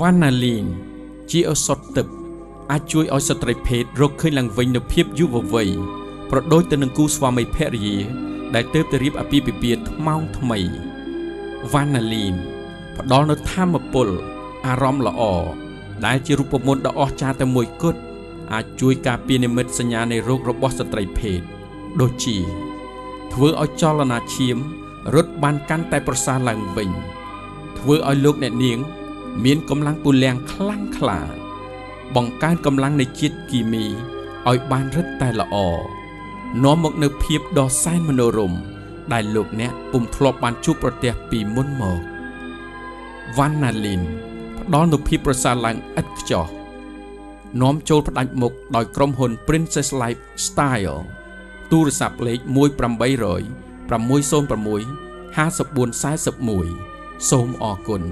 វ៉ាណាលីនជាឱសថទឹកអាចជួយឲ្យស្ត្រីភេទរកឃើញឡើងវិញនូវភាពយុវវ័យប្រដូចទៅនឹងគូស្វាមីភរិយាដែលទើបតែរៀបអាពាហ៍ពិពាហ៍ថ្មោងថ្មីវ៉ាណាលីនផ្ដល់នូវធម៌ពលអារម្មណ៍ល្អដែលជារូបមន្តដ៏អស្ចារ្យតែមួយគត់អាចជួយការពារនិមិត្តសញ្ញានៃរោគរបស់ស្ត្រីភេទដូចជាធ្វើឲ្យចលនាឈាមរត់បានកាន់តែប្រសើរឡើងវិញធ្វើឲ្យលោកអ្នកនាងមានកម្លាំងពលំខ្លាំងក្លាបង្កើនកម្លាំងនៃជាតិគីមីឲ្យបានរឹតតែល្អនាំមកនូវភាពដ៏សែនមនោរម្យដែលលោកអ្នកពុំធ្លាប់បានជួបប្រទះពីមុនមកវ៉ាណាលីនផ្ដល់នូវភាពប្រសើរឡើងឥតខ្ចោះនាំចូលផ្ដាច់មុខដោយក្រុមហ៊ុន Princess Lifestyle ទូរស័ព្ទលេខ1800 606 5441សូមអរគុណ